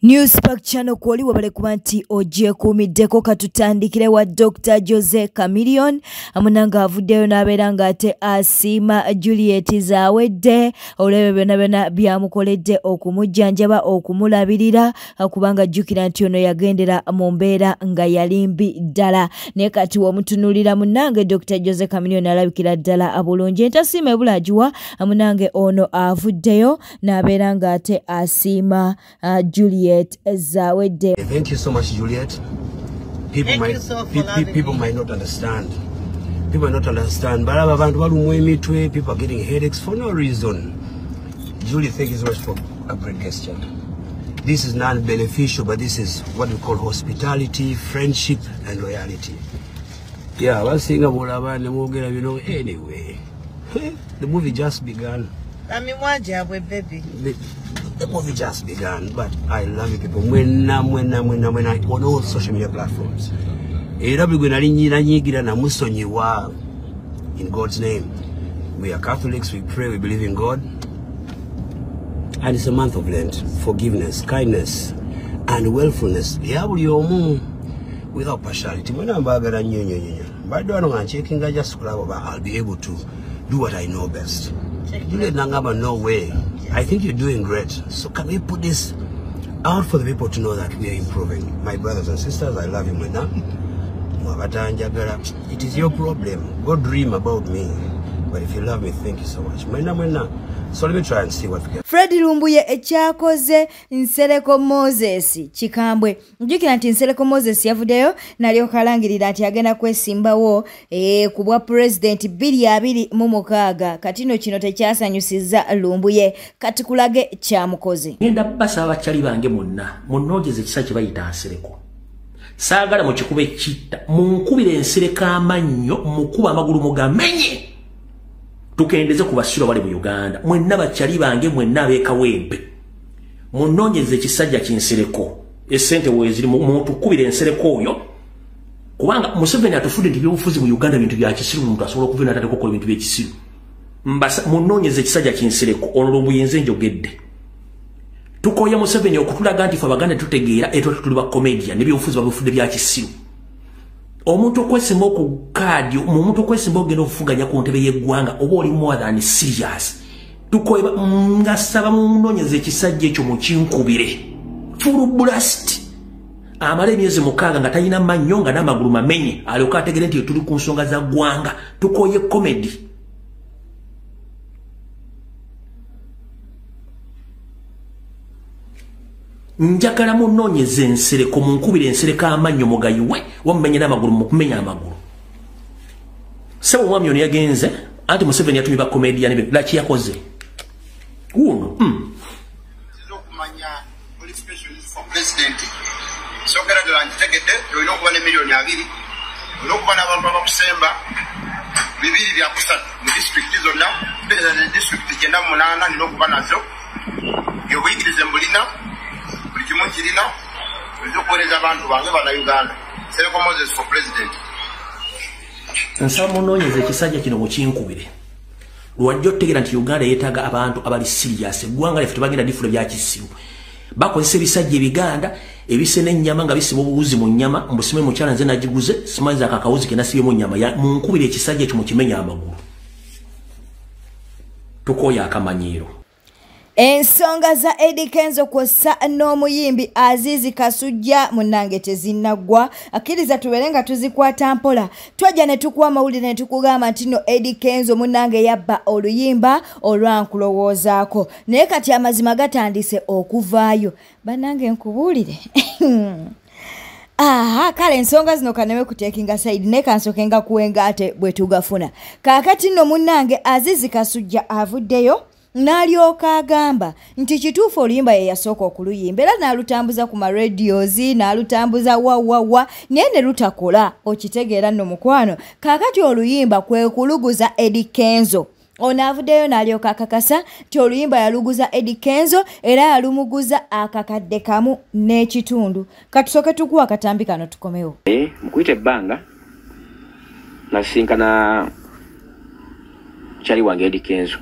Newspack channel kwoli wabale kubanti oje kumiddeko katutandikire wa Dr. Jose Chameleone amunanga avuddeyo n'abeera ate asiima Juliet Zawedde olebe bena byamukoledde okumujjanjaba okumulabirira kubanga jjukira nti ono yagendera mu mbeera nga yalimbi ddala ne kati womutunulira munange Dr. Jose Chameleone alabikira ddala abulungi entasiima ebulagiwa amunange ono avuddeyo n'abeera ate asiima Juliet Zawedde. Thank you so much, Juliet. People might not understand. People might not understand. But people are getting headaches for no reason. Juliet, thank you so much for a great gesture. This is non-beneficial, but this is what we call hospitality, friendship, and loyalty. Yeah, I was saying about anyway. The movie just began. I mean, what job with baby? The movie just began, but I love you people. When on all social media platforms. In God's name. We are Catholics, we pray, we believe in God. And it's a month of Lent, forgiveness, kindness, and willfulness. Without partiality. I'll be able to do what I know best. Juliet Nangaba, no way. I think you're doing great. So can we put this out for the people to know that we are improving? My brothers and sisters, I love you, Mwena. It is your problem. Go dream about me. But if you love me, thank you so much. Mwena. So let me try and see what we get. Freddy Lumbuye ekyakoze Nsereko Moses Chikambwe. Njukira nti Nsereko Moses yavudeyo nalyo kalangirira nti agenda kwesimbawo kubwa president 2026 katino kino tekyasanyusiza Lumbuye kati kulage kyamukoze. Ngenda basa abakyali bange munnogeze ekisa kye bayita Nsereko. Saagala mu kikube kitta munkubire Nsereko amannyo mukuba amagulu mugamenye. Tukendeze kubasiro bali mu Uganda mwenna bakyali bange mwenna abekawempe munonyeze ekisajja kinsereko esente weziri muntu kubira ensereko oyo kubanga Museveni atufudde nti byobufuzi mu Uganda bintu bya kisiru muntu asobola okuvena atateko kola bintu by'ekisiru mbasa munonyeze ekisajja kinsereko ono buyenze njogedde tukoya Museveni okutulaga nti Abaganda tutegeera tuli ba comedian ne byobufuzi babufudde bya kisiru omuntu okwesimba okukadi omuntu okwesimba ogenda okufuganya ku ntebe y'eggwanga oba oli more than serious tukoeba ngasaba munonyeze ekisajja ekyo mu kinkubire full blast amala emyezi 6 nga talina mannyo nga n'amagulu mamenye alyoka ategere nti tuli ku nsonga za ggwanga tukoye comedy njagala munonyeze Nsereko munkubire Nsereko amannyo mugayiwe wamumenye n'amagulu mukumenya amagulu sebo mwami ono yagenze anti Museveni yatumye ba comedian be laki yakoze uno okumanya oli specialist for president so kera de lantegede olina okuba ne milioni 2 olina okuba n'abantu abakusemba bibiri bya kusatu mu district zonna beza ne district 98 nina okuba nazo yobuyigirize mbulina Kirina, abantu bange bana Uganda. Nsereko Moses for president. Nsaba munonyeze ekisajja kino mu kinkubire. Lwajjo tegera nti Uganda yeetaga abantu abali serious. Eggwanga laffe tebagenda difulo bya kisiru. Bakozesa ebisajja ebiganda ebisene ennyama nga bisiba obuwuzi mu nnyama mbusime mu kyala nze nagiguze simanyiza akakawuzi ke nasibye mu nnyama munkubire ekisajja ekyo mu kimenya amagulu. Tukoya akamanyiiro. Ensonga za Eddie Kenzo kw'ossa n'omuyimbi Azizi Kasujja munange tezinnagwa akkiriza tuberenga tuzikwata mpola twajja ne tukuwa amawulire ne tukugamba nti no Eddie Kenzo munange yabba oluyimba olwankulowoozaako naye kati amazima gatandise okuvaayo bannange nkubuulire kale ensonga zino kanewe kutekinga side ne kansokenga kuwenga ate bwe tugafuna kaakati nno munnange Azizi Kasujja avuddeyo n'alyoka agamba nti kituufu oluyimba ye yasooka okuluyimba era n'alutambuza ku maradios n'alutambuza wawawa naye ne lutakola okitegeera nno mukwano kaakati oluyimba kwe kuluguza Eddie Kenzo ono avuddeyo n'alyoka akakasa nti oluyimba yaluguza Eddie Kenzo era yalumuguza akakadde kamu n'ekitundu katusooke tukuwa akatambi kano tukomewo mukuyita ebbanga nasinkana kyali wange Eddie Kenzo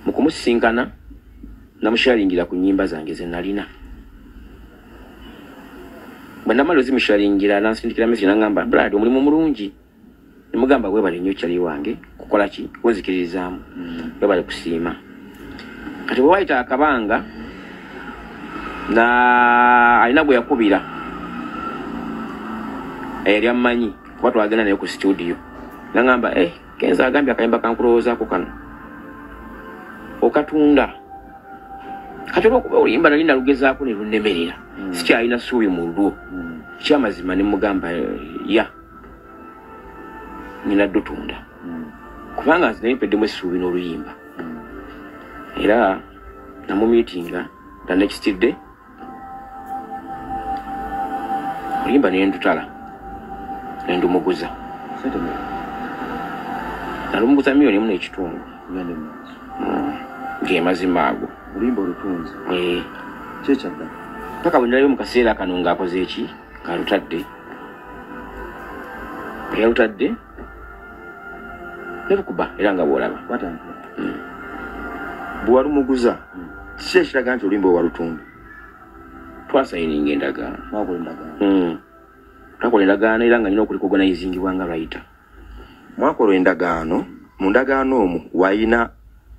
mukumusinkana namusharingira ku nyimba zange ze nalina banda malo zimusharingira nansindikira message nangamba brad omulimu mulungi nimugamba webale nnyo kyali wange kukola ki wezikiririzaamu webale kusiima kati bwe wayita akabanga na alina bwe yakubira yali amanyi kuba twagenda naye ku studio nangamba Kenza agambye akayimba kankulowoozaako kano okatunda kati olwokuba oluyimba nali nalugezaako ne lunnemerera sikyalina ssuubi mu lwo kyamazima ne mugamba ya nina ddutunda kubanga nze nali mpeddemu essuubi n'oluyimba era namumiitinga the next day oluyimba ne ndutala ne ndumuguza nalumuguza milioni emu n'ekitundu ng'emazima ago oluyimba olutunzi kyekyadda paka bwe nalayo mu kaseera kano ng'akoze eki ng'alutadde yalutadde nebukuba era nga bw'olaba bwe walumuguza kiki ekiraga nti oluyimba walutundu twasayininga endagaano twakola endagaano era nga nina okulikorganizingibwa nga lwayita mwakola endagaano mu ndagaano omwo wayina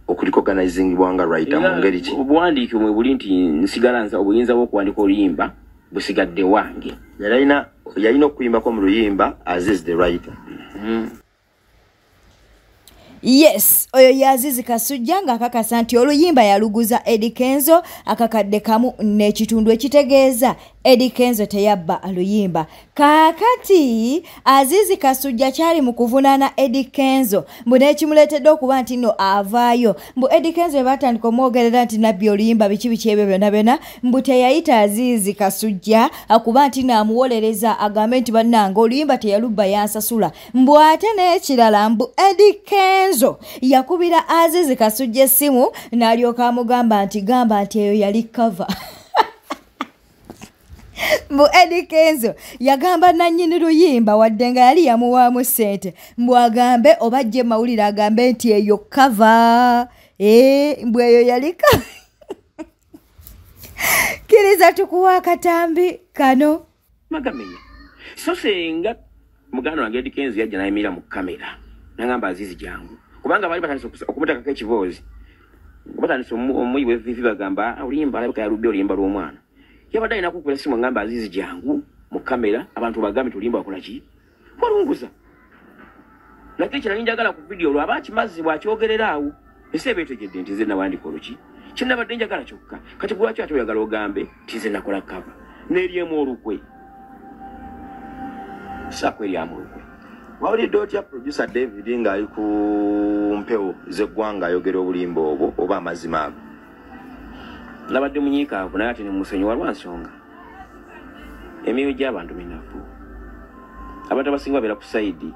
okulikorganizingibwa nga lwayita mu ngeri ki obuwandiike mwe buli nti nsigala nza obuyinza bw'okuwandika oluyimba busigadde wange yalina okuyimbako mu luyimba Aziz the writer Yes, oyo Yazizi Kasujja ng'akakasa nti oluyimba yaluguza Eddie Kenzo akakadde kamu n'ekitundu ekitegeeza Eddie Kenzo teyabba aluyimba. Kaakati Azizi Kasujja kyali mu kuvunaana Eddie Kenzo mbu n'ekimuleetedde okuba nti nno avaayo mbu Eddie Kenzo bwe batandika omwogerera nti nabbye oluyimba biki ebyo byonna mbu teyayita Azizi Kasujja akuba nti n'amuwolereza agambe nti bannanga oluyimba teyalubba yansasula mbu ate n'ekirala mbu Eddie Kenzo yakubira Azizi Kasujja essimu n'alyoka amugamba nti gamba nti eyo yali cover. Mbu Eddie Kenzo yagamba nannyini luyimba wadde nga yali yamuwaamu ssente mbu agambe oba ajje mawulire agambe nti eyo cover mbu eyo yali cover. Kiriza tukuwa akatambi kano magamenya so senga mugano wange Eddie Kenzo yajja n'ayimira mu kamera nangamba Azizi jangu kubanga bali batandise okumutekako ekivoozi batandise omuyi w'evivi bagamba oluyimba alabika yalubbe oluyimba lw'omwana yabadde alina kukubira essimu ngamba Azizi jangu mu kamera abantu bagambe tuluyimba wakola ki walunguza nate ekirala njagala ku vidiyo olwo aba kimazi bw'akyogerera awo ese beetegedde nti nze nawandika olwo kye nabadde njagala kyokka kati lwaki ate oyagala ogambe nti nze nakola kava n'eryemu olukwe saako eryamu olukwe wawulidde otya producer David ng'ali ku mpewo z'eggwanga ayogera obulimba obwo oba amazima ago nabadde munyiikaavu naye ate ne musonyiwa lwa nsonga emyoyo gy'abantu minafu abantu abasinga babeera ku sayidi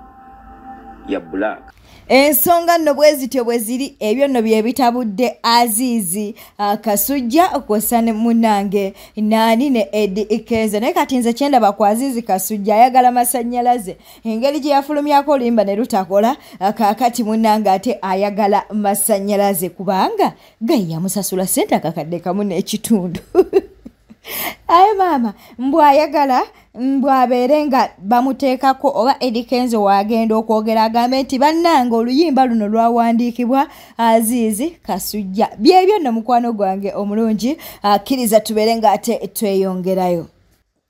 ya black ensonga nno bwe zityo bwe ziri ebyo nno bye bitabudde Azizi Kasujja okwosa ne munnange naani ne Eddie Kenzo naye kati nze kyendaba ku Azizi Kasujja ayagala masannyalaze engeri gye yafulumyako oluyimba ne lutakola kaakati munnange ate ayagala masannyalaze kubanga gayi yamusasula ssente akakadde kamu n'ekitundu. Aye mama mbu ayagala mbu abeere nga bamuteekako oba Eddie Kenzo wagenda okwogera agambe nti bannanga oluyimba luno lwawandiikibwa Azizi Kasujja byebyo nno mukwano gwange omulungi akkiriza tubeere ng'ate tweyongerayo.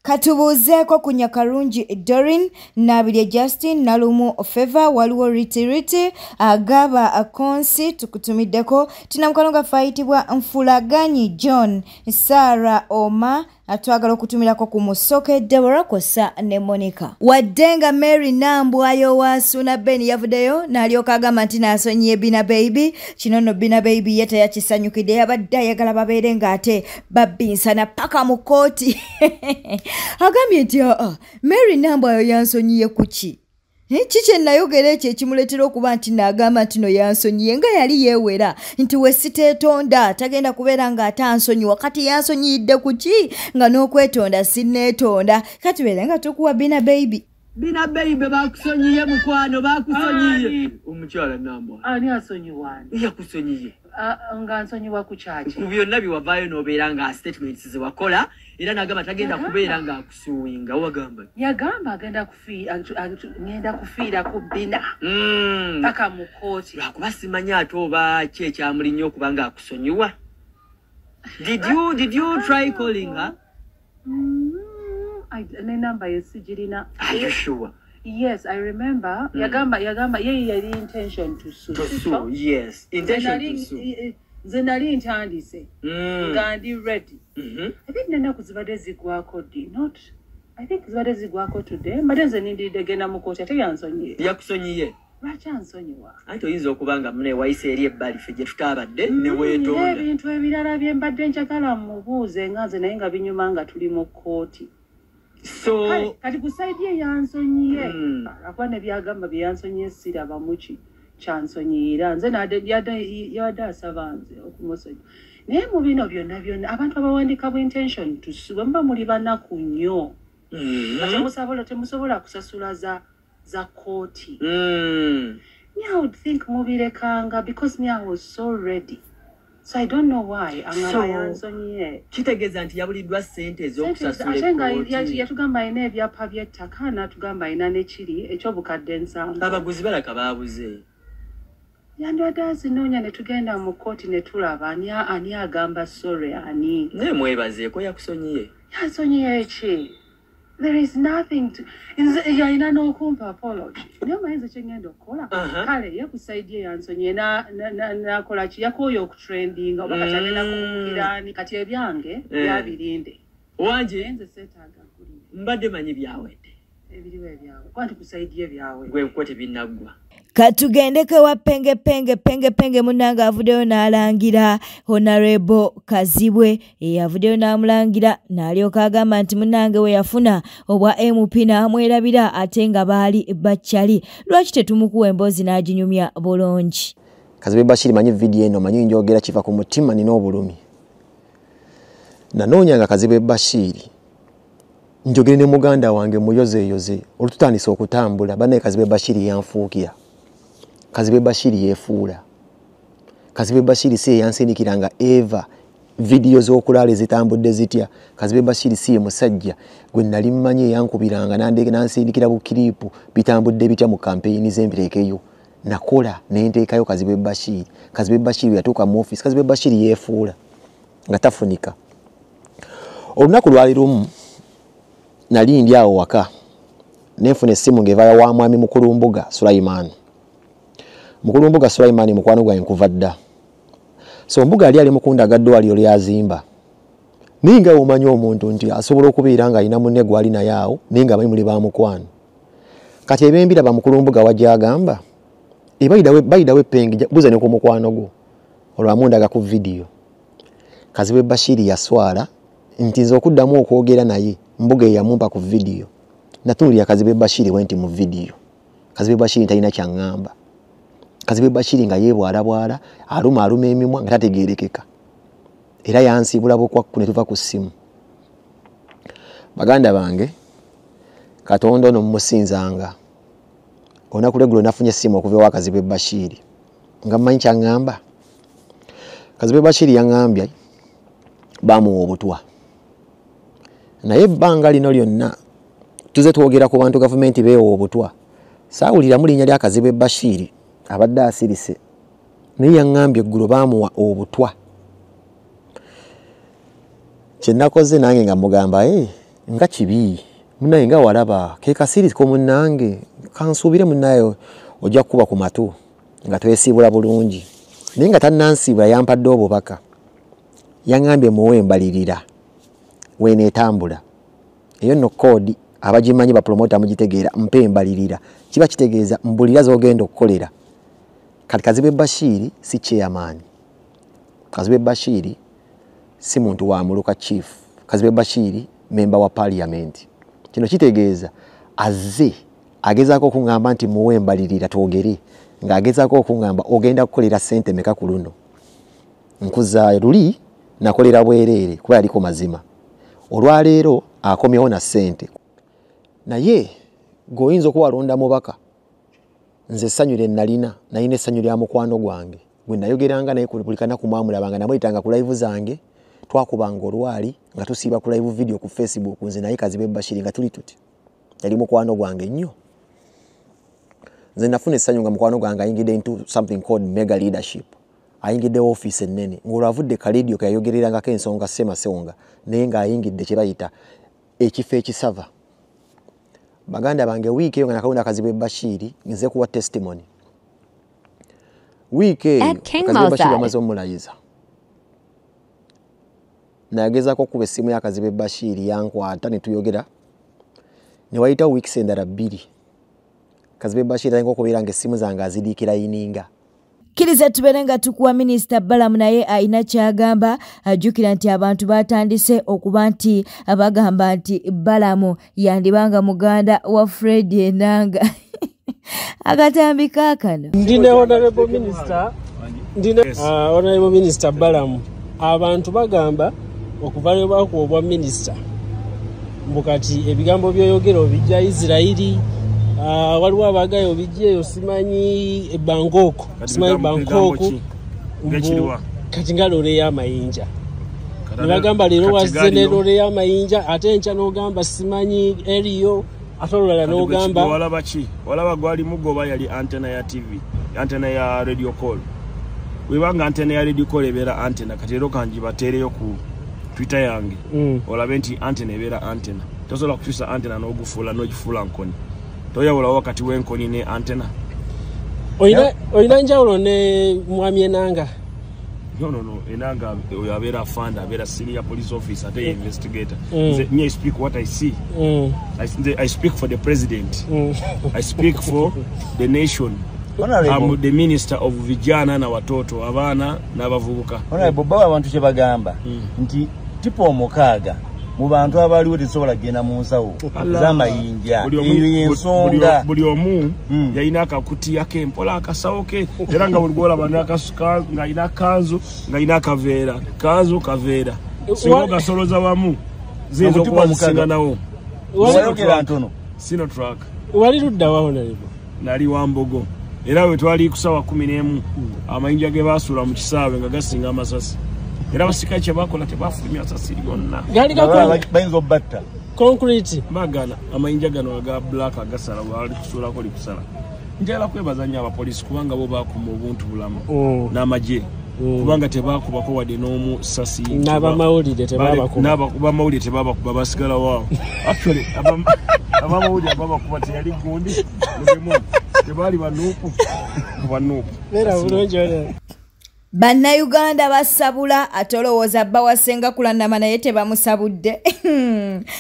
Katubuuzeeko ku Nyakarungi Dorin, Nabirye Justin, Nalumu Feva, waliwo Ritiriti, Agaba Konsi, tukutumiddeko. Tina mukwano gaffe ayitibwa Nfulaganyi John, Sarah Oma, atwagala okutumirako ku Musoke, Deborah kw'ossa ne Monica. Wadde nga Mary Nambwayo wa Suna Ben yavuddeyo n'alyoka agamba nti n'asonyiye Bina Baby, kino nno Bina Baby ye teyakisanyukidde yabadde ayagala babeere ng'ate babbinsana paka mu kkooti. Agambye nti Mary Nambwayo yansonyiye ku ki? Kiki nayogera ekyo ekimuleetera okuba nti n'agamba nti no yansonyiye nga yali yeewera nti we siteetonda tagenda kubeera ng'ate ansonyiwa kati yansonyiyidde ku ki nga n'okwetonda sinneetonda kati beere nga tukuwa Bina Baby. Bina baby bakusonyiye mukwano bakusonyiye. Omukyala namba. Ani asonyiwa? Yakusonyiye. Nga nsonyiwa ku kyaki. Ku byonna biwavaayo n'obeera nga statements ze wakola era n'agamba tagenda kubeera nga akusuwinga wagamba. Yagamba agenda kufiira ku bina. Paka mu kooti. Lwakuba simanyi ate oba ki ekyamulinnyo okuba nga akusonyiwa. Did you try calling her? Ne number yesijirina. Are you sure? Yes, I remember. Yagamba yali intention to sue. To sue, yes. Intention to sue. Zenali ntandise. Ngandi ready. I think nenaku zibadde zigwako not. I think zibadde zigwako today. Madenze nindide genda mu kooti ate yansonyiye. Yakusonyiye. Lwaki ansonyiwa? Anti oyinza okuba nga mune wayise eri ebbali ffe gye tutaabadde ne weetonda. Ebintu ebirala bye mbadde njagala mubuuze nga nze naye nga binyuma nga tuli mu kooti. So kati kusaidie yansonyiye. Akuba ne byagamba bye yansonyiye siraba muki kyansonyiira. Nze yadde asaba nze okumusonyiwa. Naye mu bino byonna abantu abawandiika bu intention to sue mba muli banaku nnyo. Temusobola kusasula za kooti. Me, I would think mubirekanga because me, I was so ready. So I don't know why. Kitegeeza nti yabuliddwa ssente ez'okusasula ekkooti. Yatugamba ayina ebyapa by'ettaka n'atugamba ayina n'ekiri eky'obukadde 7. Abaguzi balaka baabuze. Yandwadde azinoonya ne tugenda mu kkooti ne tulaba ani agamba sorry ani. Naye mwebazeeko yakusonyiye. Yansonyiye ki? There is nothing to yalina n'okumpa apology. Naye mayinza kyengenda okukola. Kale yakusaidiye yansonyiye n'akola ki yakooya okutrendinga oba kati agenda kumukiraani kati ebyange byabirinde. Wanje nze seetaaga kulira. Mbadde manyi byawedde. Ebiriwo ebyawe. Kwanti kusaidiye byawe. Gwe ko tebinaggwa. Katugendeke wa penge munanga avuddeyo n'alangira Honorable Kazibwe avuddeyo n'amulangira n'alyoka agamba nti munange we yafuna obwa MP n'amwerabira ate nga baali bakyali lwaki tetumukuwa emboozi n'aginyumya bulungi. Kazibwe Bashir manyi video eno manyi njogera kiva ku mutima nina obulumi. Nanoonya nga Kazibwe Bashir njogere ne muganda wange muyoze olututandisa okutambula banaye Kazibwe Bashir yanfuukira. Kazibwe Bashir yefuula. Kazibwe Bashir si yansindikiranga eva video z'okulala ezitambudde zitya. Kazibwe Bashir si ye musajja gwe nali mmanyi yankubiranga nandeke nansindikira bukiripu bitambudde bitya mu campaign z'empirekeyo. Nakola nenteekayo Kazibwe Bashir. Kazibwe Bashir yatuuka mu office. Kazibwe Bashir yefuula nga tafunika. Olunaku lwali lumu nali ndi awo waka nefuna essimu ng'evayo wa mwami Mukulumbuga Sulaiman. Mukulumbuga Sulaiman mukwano gwa nkuva dda. So Mbuga ali mukunda ddwaliro lyazimba. Ninga omanyi omuntu nti asobola okubeera nga alina munne gwali naye awo ninga abayi muli ba mukwano. Kati ebembira ba Mukulumbuga wajja agamba bayida pengi buza ne ku mukwano gwo olwamundaga ku video. Kazibwe Bashir yaswala nti nze okuddamu okwogera naye Mbuga yamumpa ku video. Natuulira Kazibwe Bashir wenti mu video. Kazibwe Bashir talina kyangamba. Kazibwe Bashir nga yeebwala aluma emimwa nga tategeerekeka. Era yansibula bw'okwakku ne tuva ku ssimu. Baganda bange Katonda ono mumusinzanga. Olunaku lw'eggulo nafunye essimu okuva ewa Kazibwe Bashir. Nga mmanyi kyangamba. Kazibwe Bashir yaŋŋambye bamuwa obutwa. Naye ebbanga lino lyonna tuze twogera ku bantu gavumenti beewa obutwa. Saawuliramu linnya lya Kazibwe Bashir abadde asirise. Naye yaŋŋambye eggulo bamuwa obutwa. Kye nakoze nange nga mugamba nga kibi munaye nga walaba ke kasiri ko munnange kansuubire munnaye ojja kuba ku matu nga twesiibula bulungi. Naye nga tannansiibula yampadde obubaka. Yaŋŋambye muwe mbalirira weeneetambula. Eyo nno koodi abagimanyi bapromota mugitegeera mpe mbalirira. Kiba kitegeeza mbulira z'ogenda okukolera. Kati Kazibwe Bashir si chairman. Kazibwe Bashir si muntu wa muluka chief. Kazibwe Bashir member wa parliament. Kino kitegeeza azze agezaako okuŋŋamba nti muwe mbalirira twogere nga agezaako okuŋŋamba ogenda kukolera ssente meka ku luno. Nkuza luli nakolera bwereere kuba yaliko mazima. Olwaleero akomyewo na ssente. Naye goyinza okuwalonda mubaka nze essanyu lye nalina essanyu lya mukwano gwange gwe nayogeranga naye kulikana kumwamulabanga namwetanga ku live zange twakubanga olwali nga tusiiba ku live video ku Facebook nze naye Kazibe Bashiri nga tuli tuti yali mukwano gwange nnyo nze nafuna essanyu nga mukwano gwange ayingidde into something called mega leadership ayingidde office ennene ng'olwavudde kalidio kayogererangako ensonga Ssemasonga naye ng'ayingidde kye bayita ekifo ekisava baganda bange wiiki eyo nga nakawunda Kazibe Bashiri nze kuwa testimony wiiki eyo Kazibe Bashiri amaze omulayiza nagezaako okuba essimu ya Kazibe Bashiri yankwata ne tuyogera ne wayitawo weeks endala 2 Kazibe Bashiri ayinza okubeera ng'essimu zange azidiikira yininga Kiriza tubeere nga tukuwa Minisita Balamu naye ayina kyagamba ajjukira nti abantu batandise okuba nti abagamba nti Balamu yandibanga muganda wa Fred Enanga akatambi kaakano ndine Honorable Minister Honorable Minister Balamu abantu bagamba okuva lwe bakuwa Minister mbukati ebigambo byoyogera obijja Israeli waliwo abagayo bijjeyo simanyi Bangkok simanyi Bangkok kati nga lole y'amayinja nibagamba leero wazze ne lole y'amayinja ate enkya n'ogamba simanyi eriyo ate olulala n'ogamba walaba gwali mugoba yali antena ya TV antena ya radio call webanga antena ya radio call ebeera antena kati leero kanji bateereyo ku Twitter yange olabe nti antena ebeera antena tosobola kukyusa antena n'ogufuula n'ogifuula nkoni toyawula wakati w'enkoni ne antena oyina njawulo ne mwami Enanga no Enanga oyo abeera fanda abeera senior police officer ate investigator me I speak what I see I speak for the president I speak for the nation I'm the minister of vijana na watoto abaana n'abavubuka boba abantu kye bagamba nti tipo omukaaga mu bantu abaliwo tesobola genda mu nsawo z'amayinja ensonga buli omu yalina akakuti akempola akasawo ke era nga buli gwolaba nakasuka nga alina kanzu nga alina akaveera kanzu kaveera singa ogasoloza wamu ziyinza okuba zisinganawo wayogera ntono sino track wali luddawaho nali Wambogo era bwe twali kusawa 11 amayinja ge baasuula mu kisaawe nga gasinga amasasi era basika kye bakola tebafulumya asasi lyonna bayinza obbatta concrete bagana amayinja gano aga black agasala wali kusuulako likusala njala kwebaza nnyo abapoliisi kubanga bo baakuma obuntu bulamu n'amagye kubanga tebakubako wadde n'omu sasi n'abamawulire tebabakuba basigala waawo actually abamawulire ababakuba teyali gundi tebali banuupu era bulungi oleo Bannayuganda basabula atolowooza bba wasenga kulanama naye tebamusabudde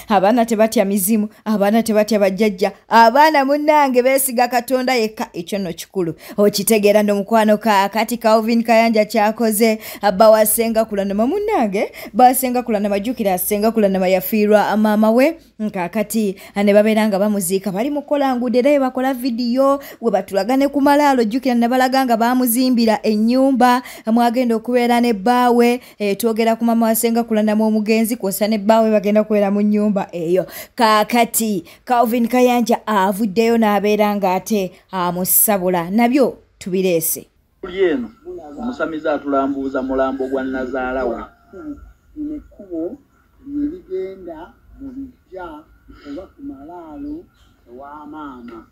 abaana tebatya mizimu abaana tebatya bajjajja abaana munnange beesiga Katonda yekka ekyo nno kikulu okitegeera n'omukwano kati Calvin Kayanja kyakoze abba wasenga kulanama munnange basenga kulanama jjukira asenga kulanama yafiirwa maama we kakati ne babeera nga bamuziika bali mukola ngude era bakola vidiyo we batulagane ku malaalo jjukira nabalaga nga bamuzimbira ennyumba mwagenda okubeera ne bbaawe twogera ku mama wasenga kulanama omugenzi kwosa ne bbaawe bagenda kubeera mu nnyumba eyo kakati Calvin Kayanja avuddeyo n'abeera ng'ate amusabula nabyo tubireese eno omusamiza atulambuuza mulambo gwa Nazaalawe nekkubo yerigenda mu bijja oba ku malaalo ewa maama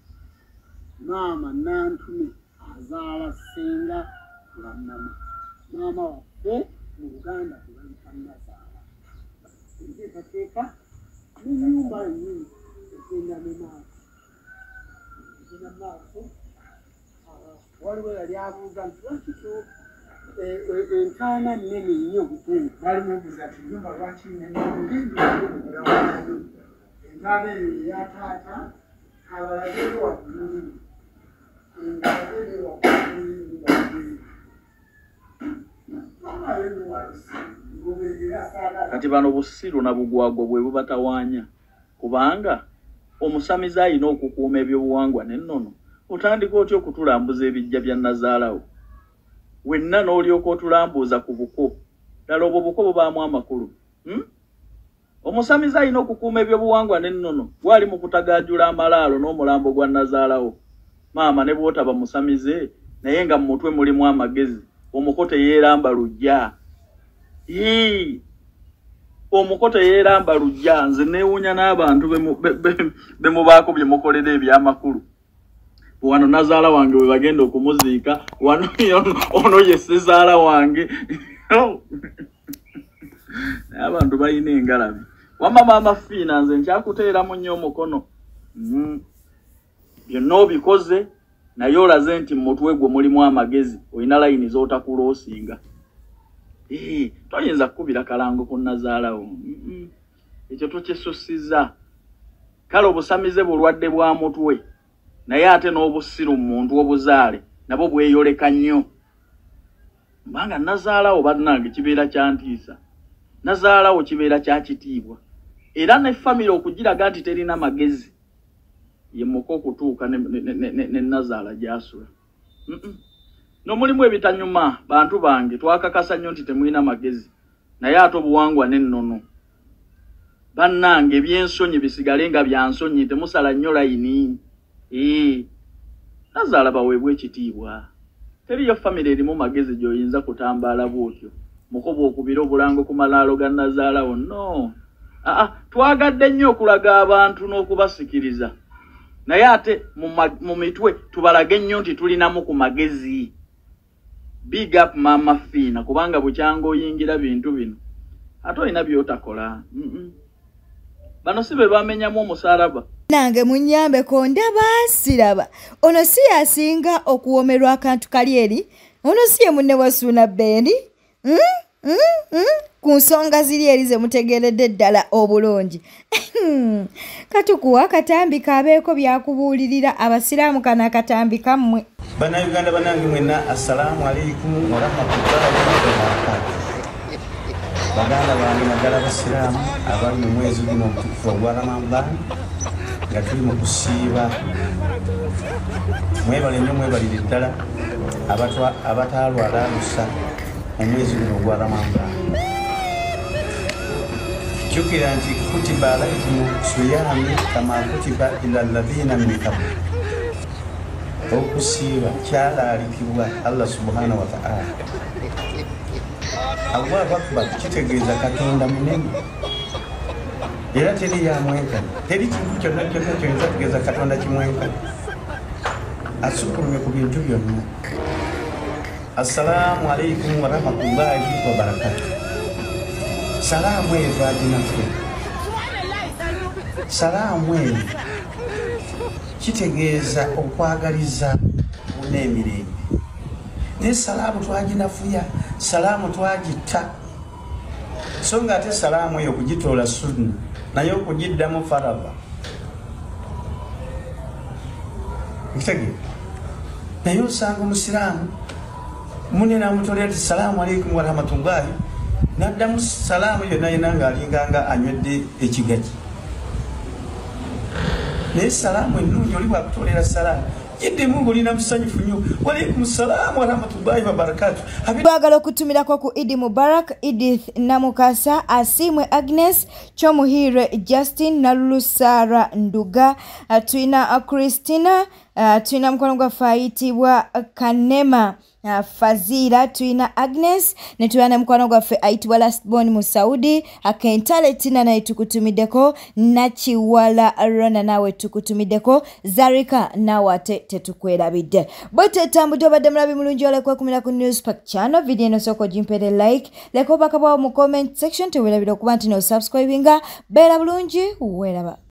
nantume azaala senga kulanama maama waffe mu Buganda tebayita Nazaala enteekateeka n'ennyumba yennyini egenda mu maaso waliwo yali abuuza nti lwakito entaana nnene nnyo balimubuuza nti nyumba lwaki nnene entaana eyo eyataata abalagere waggulu kati bano busiru na bugwagwa bwe bubatawaanya kubanga omusamiza alina okukuuma ebyobuwangwa n'ennono otandika otya okutulambuza ebijja bya Nazaalawo wenna n'olyoka otulambuuza ku buko ddala obwo buko bubaamu amakulu omusamiza alina okukuuma ebyobuwangwa n'ennono gwali mu kutagaajula amalaalo n'omulambo gwa Nazaalawo maama ne bw'otaba musamize naye nga mu mutwe mulimu amagezi omuko teyeeramba lujja omuko teyeeramba lujja nze neewuunya n'abantu bemubaako bye mukolera ebyamakulu wano Nazaala wange we bagenda okumuziika wano ono ye Sezaala wange abantu balina engalabi wama maama Fiina nze nkyakuteeramu nnyo omukono byonna obikoze naye olaze nti mu mutwe gwe mulimu amagezi olina layini z'otakuloosinga toyinza kukubira kalango ku Nazaalawo ekyo tokyesusiza kale obusamize bulwadde bwa mutwe naye ate n'obusiru mu muntu obuzaale nabo bweyoleka nnyo mbanga Nazaalawo bannange kibeera kya ntiisa Nazaalawo kibeera kya kitiibwa era ne famire okugiraga nti terina magezi ye muko okutuuka ne Nazaala gy'asula n'omulimu ebitanyuma bantu bange twakakasa nnyo nti temulina magezi naye ate obuwangwa n'ennono bannange ebyensonyi bisigale nga bya nsonyi temusala nnyo layini Nazaala baweebwa ekitiibwa teriyo famire erimu magezi gy'oyinza kutambaala bwotyo mukobo okubira obulango ku malaalo ga Nazaalawo no twagadde nnyo okulaga abantu n'okubasikiriza naye ate mu mitwe tubalage nnyo nti tulinamu ku magezi big up maama Fiina kubanga bukyanga oyingira bintu bino ate olina by'otakola bano si be bamenyamu omusaalaba nange munyambeko ndaba siraba ono si yasinga okuwomerwa akantu kali eri ono si ye munne wa Suuna Bendi ku nsonga ziri eri ze mutegeredde ddala obulungi katukuwa akatambi kabeeko byakubuulirira abasiraamu kana akatambi kammwe Bannayuganda bannange mwenna assalamu alaikum warahmatullahi wabarakatuh baganda bange naddala basiraamu abali mu mwezi guno omutukuvu ogwa Ramadan nga tuli mu kusiiba mwebale nnyo mwebalire ddala abataalwala lusa omwezi guno ogwa Ramadan jjukira nti kutiba alaykum siyami kama kutiba ila alladhina min qabl okusiiba kyalaalikibwa Allah subhanahu wa ta'ala Allahu akbar kitegeeza Katonda munene era teri yamwenkana teri kintu kyonna kyoyinza kutegeeza Katonda kimwenkana asukulumye ku bintu byonna assalamu alaikum warahmatullahi wabarakatuh salamu ezo aginafe salamu ezo kitegeeza okwagaliza n'emirembe ne salamu twaginafuya salamu twagitta so nga ate salamu eyo okugitoola sunna naye okugiddamu faraba ekitegeeza naye osanga omusiraamu munne namutolera ti salaamu alaikum warahmatullahi naddamu salaamu yonna yena ng'alinganga anywedde ekigagi naye salaamu ennungi oli bwakutolera salaamu yiddemu ng'olina musanyufu nnyo walaikum salaamu warahmatullahi wabarakatuh twagala okutumirako ku Idi Mubarak Edith Namukasa Asimwe Agnes Chomuhire Justin Nalulu Sara Nduga tulina Christina tulina mukono gwa fayitibwa Kanema Fazira tuina Agnes netulana mukwano gwaffe ayitibwa Lastborn mu Saudi akentale tina naye tukutumideko Nachiwala Rona nawe tukutumideko Zarika nawe ate tetukwerabidde bote tambudde obadde mulabi mulungi olekwekuumira ku Newspack channel video eno soko jimpere like leko bakabwa mu comment section tewerabira okuba nti no subscribinga beera bulungi weraba